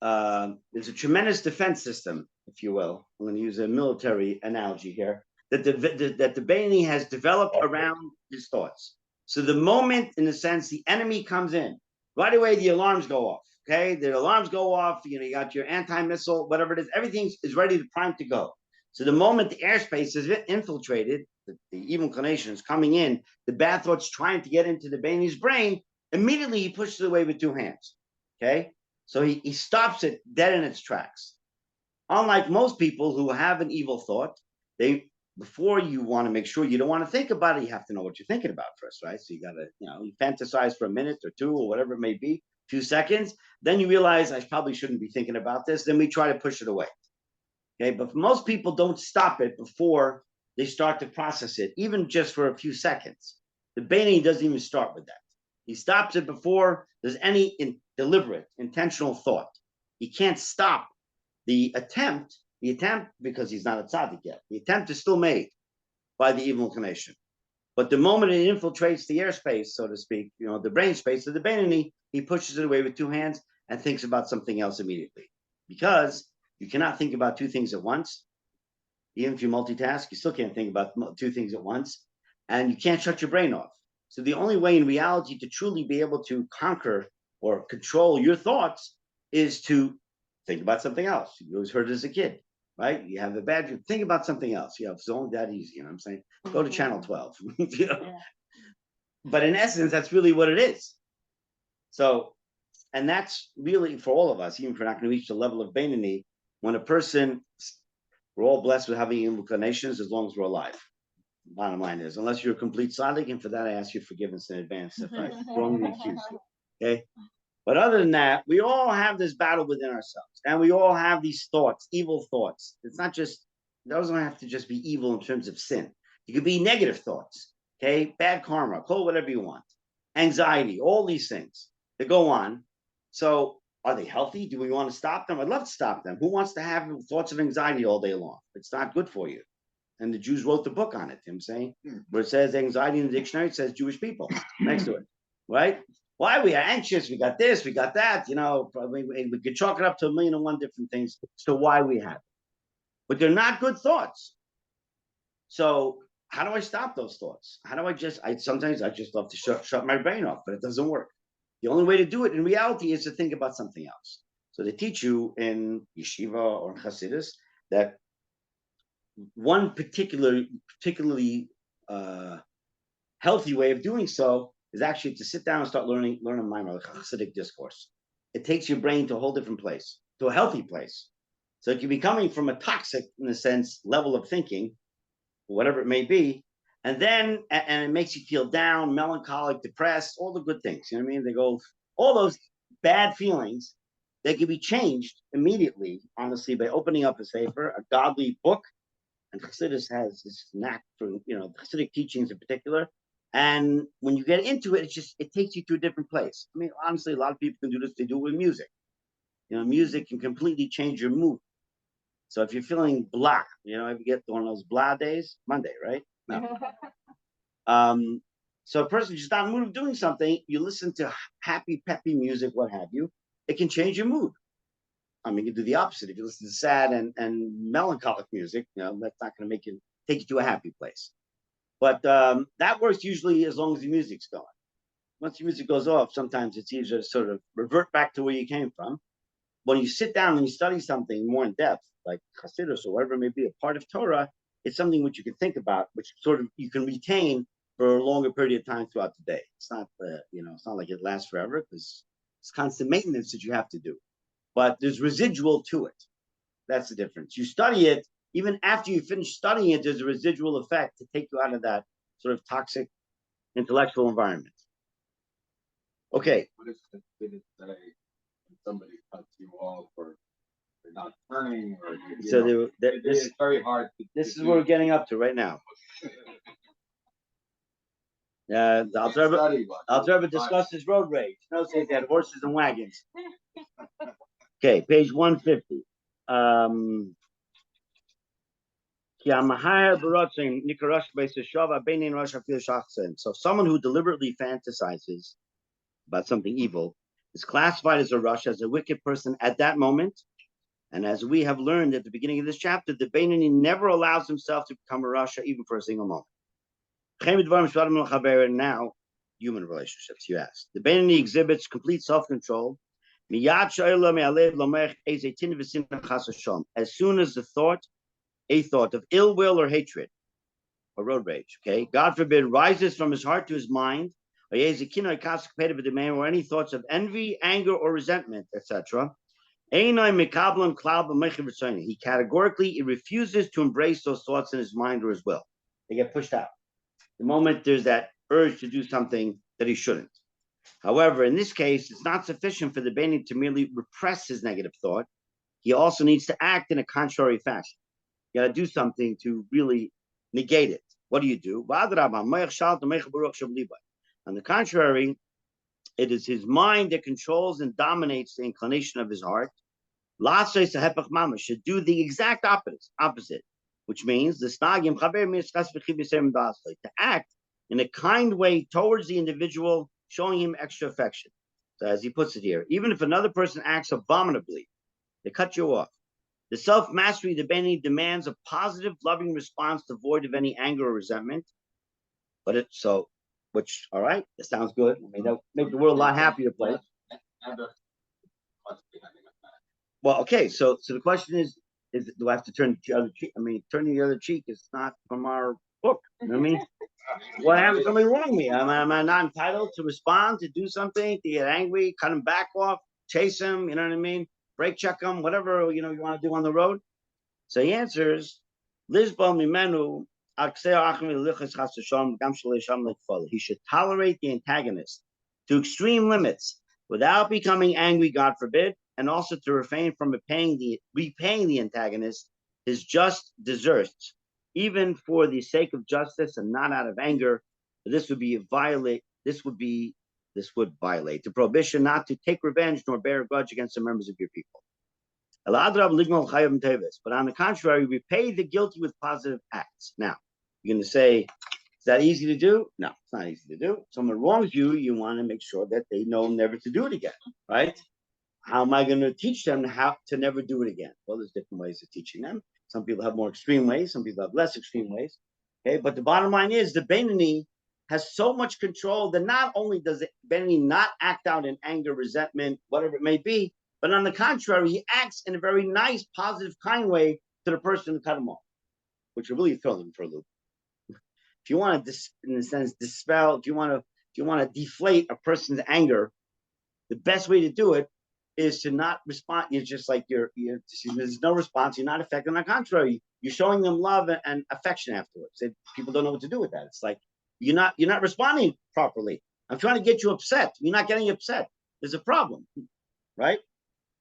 there's a tremendous defense system, if you will. I'm going to use a military analogy here, that the Beinoni has developed around his thoughts. So the moment, in a sense, the enemy comes in, right away the alarms go off. Okay, the alarms go off. You got your anti-missile, whatever it is, everything is ready to prime to go. So the moment the airspace is infiltrated, the evil inclination is coming in, the bad thoughts trying to get into the Beinoni's brain, immediately he pushes it away with two hands. Okay, so he stops it dead in its tracks. Unlike most people who have an evil thought, before you want to make sure you don't want to think about it, you have to know what you're thinking about first, right? So you got to, you fantasize for a minute or two or whatever it may be, 2 seconds. Then you realize I probably shouldn't be thinking about this. Then we try to push it away. Okay, but most people don't stop it before they start to process it, even just for a few seconds. The Beinoni doesn't even start with that. He stops it before there's any deliberate, intentional thought. He can't stop the attempt, because he's not a tzaddik yet. The attempt is still made by the evil inclination. But the moment it infiltrates the airspace, so to speak, the brain space of the Beinoni, he pushes it away with two hands and thinks about something else immediately. Because you cannot think about two things at once. Even if you multitask, you still can't think about two things at once. And you can't shut your brain off. So the only way in reality to truly be able to conquer or control your thoughts is to think about something else. You always heard it as a kid, right? You have a bad dream, think about something else. It's only that easy, you know what I'm saying? Go to channel 12. Yeah. But in essence, that's really what it is. So, and that's really for all of us, even if we're not going to reach the level of Beinoni, when a person, we're all blessed with having inclinations as long as we're alive. Bottom line is, unless you're a complete tzaddik, and for that I ask you forgiveness in advance if I wrongly accuse you. Okay? But other than that, we all have this battle within ourselves, and we all have these thoughts, evil thoughts. It doesn't have to just be evil in terms of sin. It could be negative thoughts, okay? Bad karma, call it whatever you want. Anxiety, all these things that go on. So are they healthy? Do we want to stop them? I'd love to stop them. Who wants to have thoughts of anxiety all day long? It's not good for you. And the Jews wrote the book on it, I'm saying, where it says anxiety in the dictionary, it says Jewish people next to it, right? Why we are anxious? We got this, we got that, we could chalk it up to 1,000,001 different things. So why we have it. But they're not good thoughts. So how do I stop those thoughts? How do sometimes I just love to shut my brain off, but it doesn't work. The only way to do it in reality is to think about something else. So they teach you in yeshiva or in Hasidus that one particularly healthy way of doing so is actually to sit down and start learning Maimar, like Hasidic discourse. It takes your brain to a whole different place, to a healthy place. So it can be coming from a toxic, in a sense, level of thinking, whatever it may be, and it makes you feel down, melancholic, depressed, all the good things. You know what I mean? They go, all those bad feelings, they can be changed immediately, honestly, by opening up a sefer, a godly book. And Chassidus has this knack for, Chassidic teachings in particular. And when you get into it, it takes you to a different place. I mean, honestly, a lot of people can do this. They do it with music. Music can completely change your mood. So if you're feeling blah, if you get one of those blah days, Monday, right? No. So a person just not in the mood of doing something, you listen to happy, peppy music, what have you, it can change your mood. I mean, you can do the opposite. If you listen to sad and melancholic music, that's not going to take you to a happy place. But that works usually as long as the music's going. Once the music goes off, sometimes it's easier to sort of revert back to where you came from. when you sit down and you study something more in depth, like Hasidus or whatever it may be, a part of Torah, it's something which you can think about, which sort of you can retain for a longer period of time throughout the day. It's not, it's not like it lasts forever because it's constant maintenance that you have to do. But there's residual to it. That's the difference. You study it, even after you finish studying it, there's a residual effect to take you out of that sort of toxic intellectual environment. Okay. What is considered say when somebody cuts you off or they're not turning or it's very hard to this is what we're getting up to right now. The Alter Rebbe discusses road rage. No, says they had horses and wagons. Okay, page 150. So someone who deliberately fantasizes about something evil is classified as a rush, as a wicked person at that moment. And as we have learned at the beginning of this chapter, the Beinoni never allows himself to become a rasha even for a single moment. Now, human relationships, you asked. The Beinoni exhibits complete self-control. As soon as a thought of ill will or hatred, or road rage, okay, God forbid, rises from his heart to his mind, or any thoughts of envy, anger, or resentment, etc., he categorically refuses to embrace those thoughts in his mind or his will. They get pushed out. The moment there's that urge to do something that he shouldn't. However, in this case, it's not sufficient for the Beinoni to merely repress his negative thought. He also needs to act in a contrary fashion. You got to do something to really negate it. What do you do? On the contrary, it is his mind that controls and dominates the inclination of his heart. Should do the exact opposite, which means to act in a kind way towards the individual, showing him extra affection. So as he puts it here, even if another person acts abominably, they cut you off. The self-mastery, the Beinoni, demands a positive, loving response devoid of any anger or resentment. But it so, which, all right, that sounds good. I mean, that make the world a lot happier place. Well, okay, so the question is do I have to turn the other cheek? I mean, turning the other cheek is not from our book. You know what I mean? What happened? Something wrong with me? Am I not entitled to respond, to do something, to get angry, cut him back off, chase him? You know what I mean? Brake check him, whatever you want to do on the road. So he answers, he should tolerate the antagonist to extreme limits without becoming angry, God forbid, and also to refrain from repaying the antagonist his just deserts, even for the sake of justice and not out of anger. This would violate the prohibition not to take revenge nor bear a grudge against the members of your people. But on the contrary, repay the guilty with positive acts. Now, you're going to say, is that easy to do? No, it's not easy to do. Someone wrongs you, you want to make sure that they know never to do it again, right? How am I going to teach them how to never do it again? Well, there's different ways of teaching them. Some people have more extreme ways. Some people have less extreme ways. Okay, but the bottom line is the Beinoni has so much control that not only does the Beinoni not act out in anger, resentment, whatever it may be, but on the contrary, he acts in a very nice, positive, kind way to the person who cut him off, which will really throw them for a loop. If you want to, in a sense, dispel, if you want to deflate a person's anger, the best way to do it is to not respond. You're just like there's no response. You're not affected. On the contrary, you're showing them love and affection afterwards. People don't know what to do with that. It's like you're not responding properly. I'm trying to get you upset. You're not getting upset. There's a problem, right?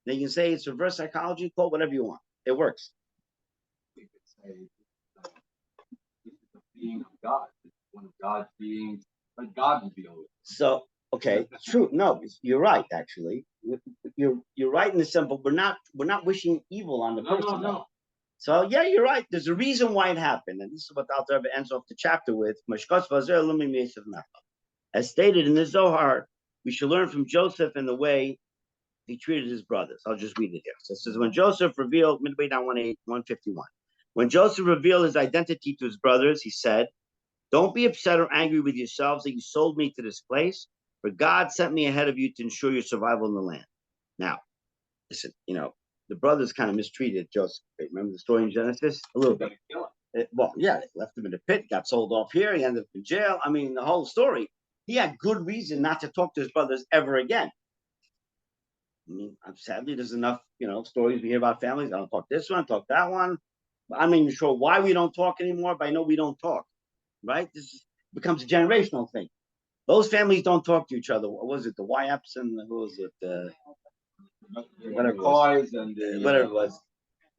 Then you can say it's reverse psychology. Call it whatever you want. It works. We could say this is the being of God. It's one of God's beings, but God will deal with it. So okay, it's true. No, you're right. Actually, you're right in the sense, but we're not wishing evil on the person. No. So yeah, you're right. There's a reason why it happened, and this is what Alter Rebbe ends off the chapter with. As stated in the Zohar, we should learn from Joseph and the way he treated his brothers. I'll just read it here. So it says, when Joseph revealed, midway down 151, when Joseph revealed his identity to his brothers, he said, don't be upset or angry with yourselves that you sold me to this place, for God sent me ahead of you to ensure your survival in the land. Now, listen, the brothers kind of mistreated Joseph. Remember the story in Genesis? A little bit. Well, yeah, they left him in a pit, got sold off here. He ended up in jail. I mean, the whole story. He had good reason not to talk to his brothers ever again. I mean, sadly, there's enough, stories we hear about families. I don't talk this one, talk that one. I'm not even sure why we don't talk anymore, but I know we don't talk, right? Becomes a generational thing. Those families don't talk to each other. What was it? The Y-Ups and who was it? Whatever it was. Whatever it was.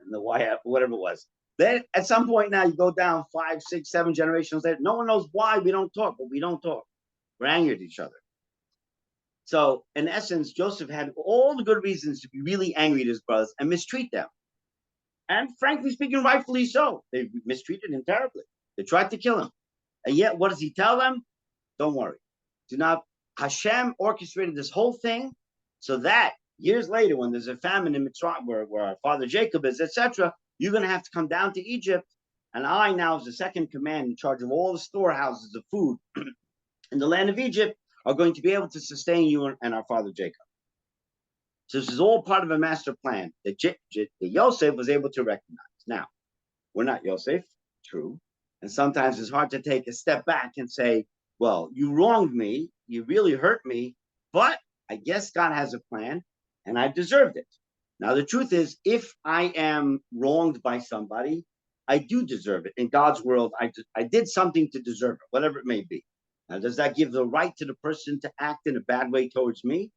And the Y-Up, whatever it was. Then at some point now, you go down 5, 6, 7 generations later. No one knows why we don't talk, but we don't talk. We're angry at each other. So, in essence, Joseph had all the good reasons to be really angry at his brothers and mistreat them. And frankly speaking, rightfully so. They mistreated him terribly. They tried to kill him. And yet, what does he tell them? Don't worry. Do not. Hashem orchestrated this whole thing so that years later, when there's a famine in Mitzrayim, where our father Jacob is, etc., you're going to have to come down to Egypt. And I now, as the second command, in charge of all the storehouses of food in the land of Egypt, are going to be able to sustain you and our father Jacob. So this is all part of a master plan that Yosef was able to recognize. Now, we're not Yosef, true. And sometimes it's hard to take a step back and say, well, you wronged me, you really hurt me, but I guess God has a plan and I've deserved it. Now, the truth is, if I am wronged by somebody, I do deserve it. In God's world, I did something to deserve it, whatever it may be. Now, does that give the right to the person to act in a bad way towards me?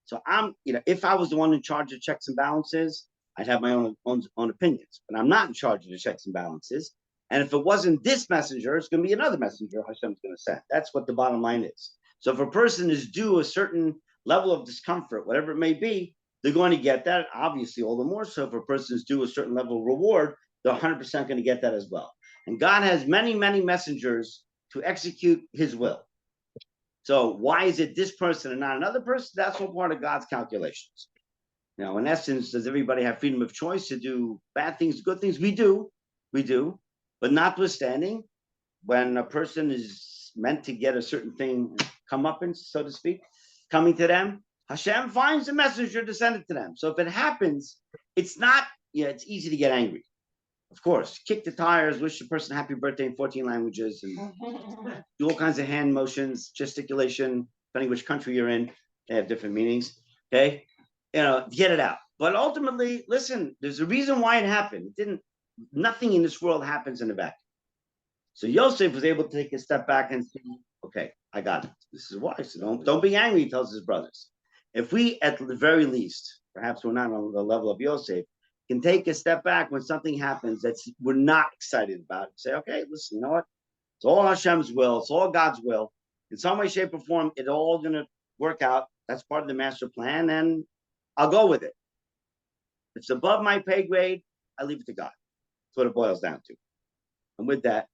So if I was the one in charge of checks and balances, I'd have my own opinions. But I'm not in charge of the checks and balances. And if it wasn't this messenger, it's going to be another messenger Hashem's going to send. That's what the bottom line is. So if a person is due a certain level of discomfort, whatever it may be, they're going to get that. Obviously, all the more so if a person is due a certain level of reward, they're 100% going to get that as well. And God has many, many messengers to execute his will. So why is it this person and not another person? That's all part of God's calculations. Now, in essence, does everybody have freedom of choice to do bad things, good things? We do. But notwithstanding, when a person is meant to get a certain thing comeuppance, so to speak, coming to them, Hashem finds a messenger to send it to them. So if it happens, it's not, it's easy to get angry. Of course, kick the tires, wish the person happy birthday in 14 languages, and do all kinds of hand motions, gesticulation, depending which country you're in. They have different meanings, okay? Get it out. But ultimately, listen, there's a reason why it happened. Nothing in this world happens in a vacuum. So Yosef was able to take a step back and say, okay, I got it. This is why. So don't be angry, he tells his brothers. If we, at the very least, perhaps we're not on the level of Yosef, can take a step back when something happens that we're not excited about. Say, okay, listen, you know what? It's all Hashem's will. It's all God's will. In some way, shape, or form, it's all going to work out. That's part of the master plan, and I'll go with it. If it's above my pay grade, I leave it to God. That's what it boils down to. And with that,